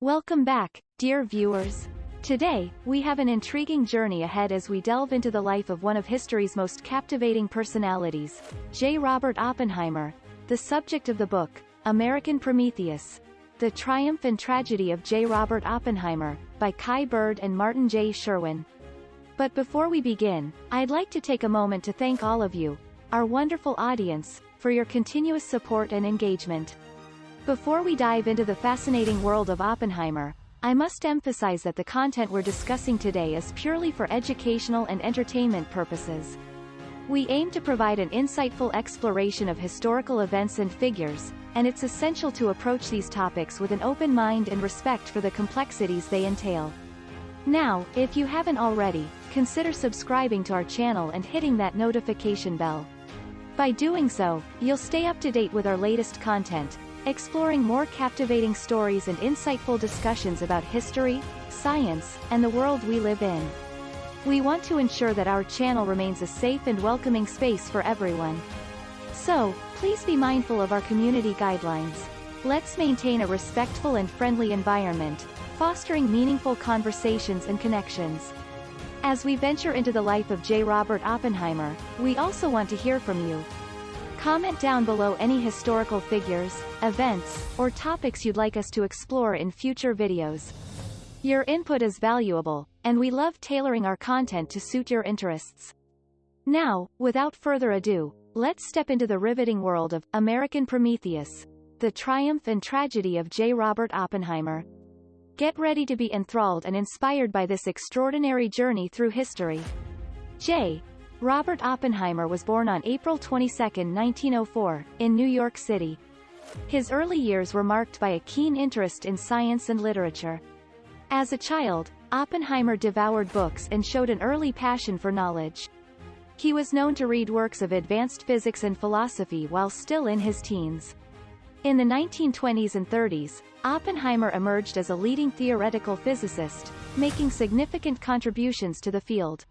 Welcome back, dear viewers. Today, we have an intriguing journey ahead as we delve into the life of one of history's most captivating personalities, J. Robert Oppenheimer, the subject of the book, American Prometheus. The Triumph and Tragedy of J. Robert Oppenheimer, by Kai Bird and Martin J. Sherwin. But before we begin, I'd like to take a moment to thank all of you, our wonderful audience, for your continuous support and engagement. Before we dive into the fascinating world of Oppenheimer, I must emphasize that the content we're discussing today is purely for educational and entertainment purposes. We aim to provide an insightful exploration of historical events and figures, and it's essential to approach these topics with an open mind and respect for the complexities they entail. Now, if you haven't already, consider subscribing to our channel and hitting that notification bell. By doing so, you'll stay up to date with our latest content, exploring more captivating stories and insightful discussions about history, science, and the world we live in. We want to ensure that our channel remains a safe and welcoming space for everyone. So, please be mindful of our community guidelines. Let's maintain a respectful and friendly environment, fostering meaningful conversations and connections. As we venture into the life of J. Robert Oppenheimer, we also want to hear from you. Comment down below any historical figures, events, or topics you'd like us to explore in future videos. Your input is valuable, and we love tailoring our content to suit your interests. Now, without further ado, let's step into the riveting world of American Prometheus, the Triumph and Tragedy of J. Robert Oppenheimer. Get ready to be enthralled and inspired by this extraordinary journey through history. J. Robert Oppenheimer was born on April 22, 1904, in New York City. His early years were marked by a keen interest in science and literature. As a child, Oppenheimer devoured books and showed an early passion for knowledge. He was known to read works of advanced physics and philosophy while still in his teens. In the 1920s and 30s, Oppenheimer emerged as a leading theoretical physicist, making significant contributions to the field.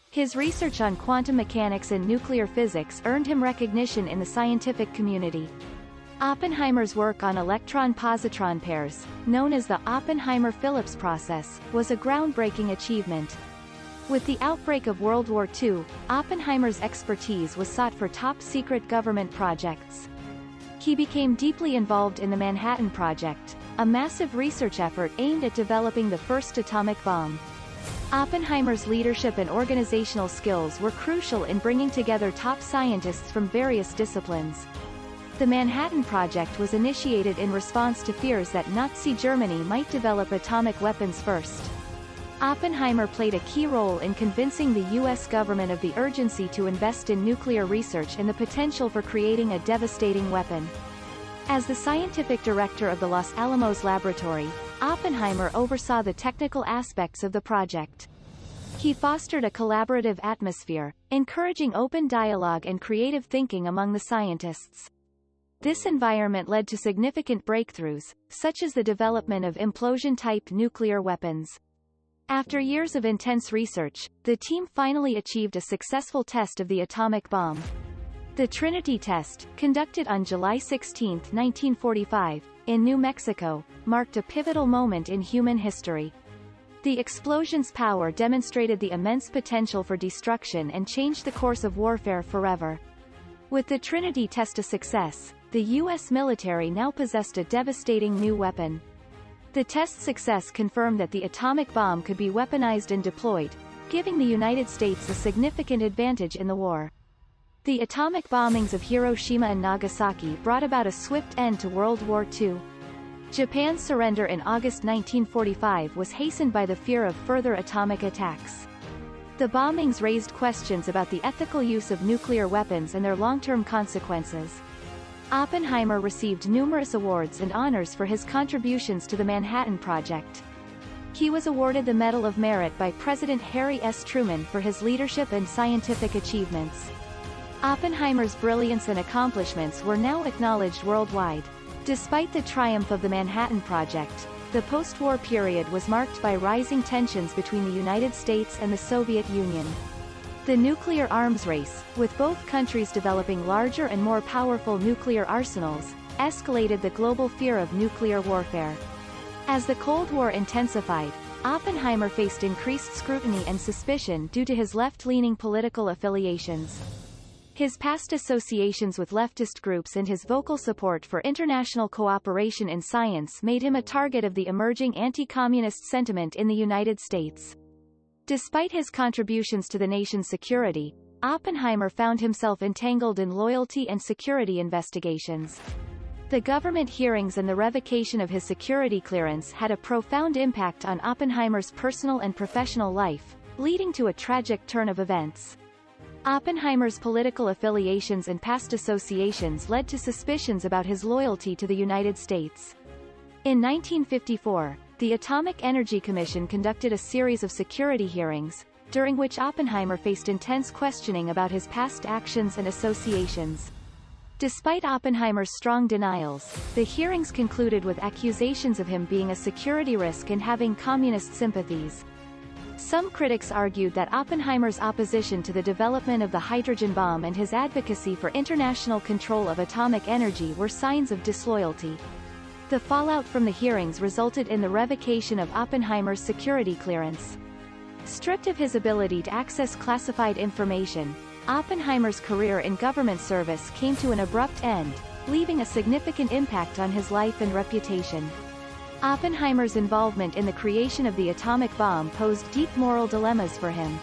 His research on quantum mechanics and nuclear physics earned him recognition in the scientific community. Oppenheimer's work on electron-positron pairs, known as the Oppenheimer-Phillips process, was a groundbreaking achievement. With the outbreak of World War II, Oppenheimer's expertise was sought for top-secret government projects. He became deeply involved in the Manhattan Project, a massive research effort aimed at developing the first atomic bomb. Oppenheimer's leadership and organizational skills were crucial in bringing together top scientists from various disciplines. The Manhattan Project was initiated in response to fears that Nazi Germany might develop atomic weapons first. Oppenheimer played a key role in convincing the U.S. government of the urgency to invest in nuclear research and the potential for creating a devastating weapon. As the scientific director of the Los Alamos Laboratory, Oppenheimer oversaw the technical aspects of the project. He fostered a collaborative atmosphere, encouraging open dialogue and creative thinking among the scientists. This environment led to significant breakthroughs, such as the development of implosion-type nuclear weapons. After years of intense research, the team finally achieved a successful test of the atomic bomb. The Trinity test, conducted on July 16, 1945, in New Mexico, marked a pivotal moment in human history. The explosion's power demonstrated the immense potential for destruction and changed the course of warfare forever. With the Trinity test a success, the U.S. military now possessed a devastating new weapon. The test's success confirmed that the atomic bomb could be weaponized and deployed, giving the United States a significant advantage in the war. The atomic bombings of Hiroshima and Nagasaki brought about a swift end to World War II. Japan's surrender in August 1945 was hastened by the fear of further atomic attacks. The bombings raised questions about the ethical use of nuclear weapons and their long-term consequences. Oppenheimer received numerous awards and honors for his contributions to the Manhattan Project. He was awarded the Medal of Merit by President Harry S. Truman for his leadership and scientific achievements. Oppenheimer's brilliance and accomplishments were now acknowledged worldwide. Despite the triumph of the Manhattan Project, the post-war period was marked by rising tensions between the United States and the Soviet Union. The nuclear arms race, with both countries developing larger and more powerful nuclear arsenals, escalated the global fear of nuclear warfare. As the Cold War intensified, Oppenheimer faced increased scrutiny and suspicion due to his left-leaning political affiliations. His past associations with leftist groups and his vocal support for international cooperation in science made him a target of the emerging anti-communist sentiment in the United States. Despite his contributions to the nation's security, Oppenheimer found himself entangled in loyalty and security investigations. The government hearings and the revocation of his security clearance had a profound impact on Oppenheimer's personal and professional life, leading to a tragic turn of events. Oppenheimer's political affiliations and past associations led to suspicions about his loyalty to the United States. In 1954, the Atomic Energy Commission conducted a series of security hearings, during which Oppenheimer faced intense questioning about his past actions and associations. Despite Oppenheimer's strong denials, the hearings concluded with accusations of him being a security risk and having communist sympathies. Some critics argued that Oppenheimer's opposition to the development of the hydrogen bomb and his advocacy for international control of atomic energy were signs of disloyalty. The fallout from the hearings resulted in the revocation of Oppenheimer's security clearance. Stripped of his ability to access classified information, Oppenheimer's career in government service came to an abrupt end, leaving a significant impact on his life and reputation. Oppenheimer's involvement in the creation of the atomic bomb posed deep moral dilemmas for him.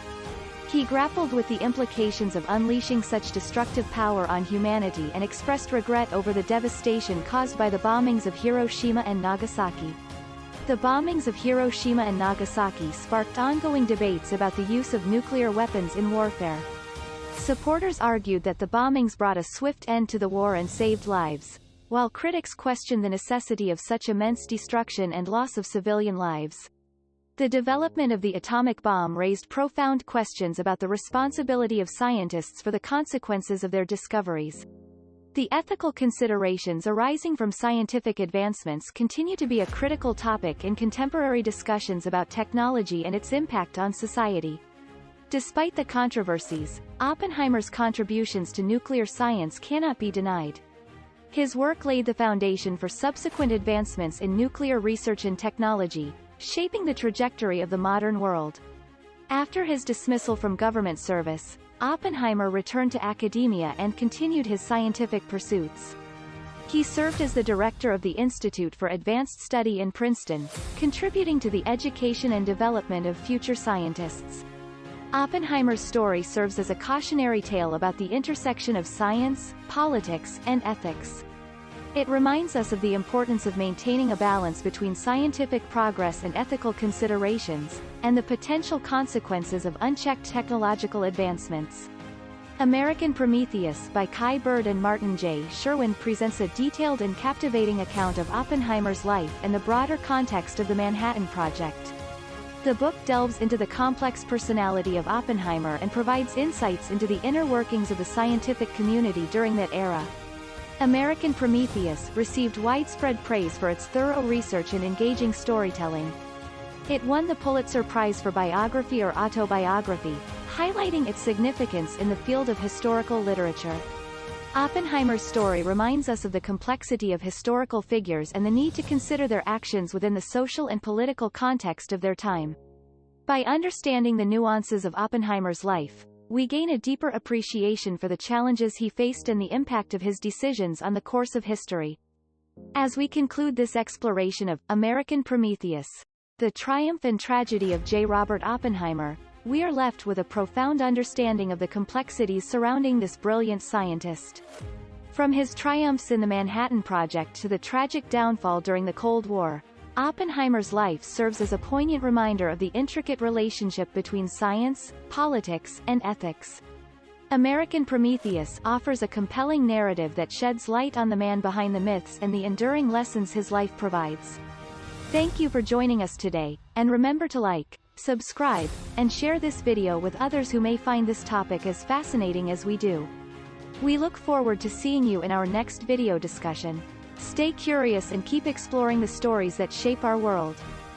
He grappled with the implications of unleashing such destructive power on humanity and expressed regret over the devastation caused by the bombings of Hiroshima and Nagasaki. The bombings of Hiroshima and Nagasaki sparked ongoing debates about the use of nuclear weapons in warfare. Supporters argued that the bombings brought a swift end to the war and saved lives, while critics questioned the necessity of such immense destruction and loss of civilian lives. The development of the atomic bomb raised profound questions about the responsibility of scientists for the consequences of their discoveries. The ethical considerations arising from scientific advancements continue to be a critical topic in contemporary discussions about technology and its impact on society. Despite the controversies, Oppenheimer's contributions to nuclear science cannot be denied. His work laid the foundation for subsequent advancements in nuclear research and technology, shaping the trajectory of the modern world. After his dismissal from government service, Oppenheimer returned to academia and continued his scientific pursuits. He served as the director of the Institute for Advanced Study in Princeton, contributing to the education and development of future scientists. Oppenheimer's story serves as a cautionary tale about the intersection of science, politics, and ethics. It reminds us of the importance of maintaining a balance between scientific progress and ethical considerations, and the potential consequences of unchecked technological advancements. American Prometheus by Kai Bird and Martin J. Sherwin presents a detailed and captivating account of Oppenheimer's life and the broader context of the Manhattan Project. The book delves into the complex personality of Oppenheimer and provides insights into the inner workings of the scientific community during that era. American Prometheus received widespread praise for its thorough research and engaging storytelling. It won the Pulitzer Prize for Biography or Autobiography, highlighting its significance in the field of historical literature. Oppenheimer's story reminds us of the complexity of historical figures and the need to consider their actions within the social and political context of their time. By understanding the nuances of Oppenheimer's life, we gain a deeper appreciation for the challenges he faced and the impact of his decisions on the course of history. As we conclude this exploration of American Prometheus, the triumph and tragedy of J. Robert Oppenheimer, we are left with a profound understanding of the complexities surrounding this brilliant scientist. From his triumphs in the Manhattan Project to the tragic downfall during the Cold War, Oppenheimer's life serves as a poignant reminder of the intricate relationship between science, politics, and ethics. American Prometheus offers a compelling narrative that sheds light on the man behind the myths and the enduring lessons his life provides. Thank you for joining us today, and remember to like, subscribe, and share this video with others who may find this topic as fascinating as we do. We look forward to seeing you in our next video discussion. Stay curious and keep exploring the stories that shape our world.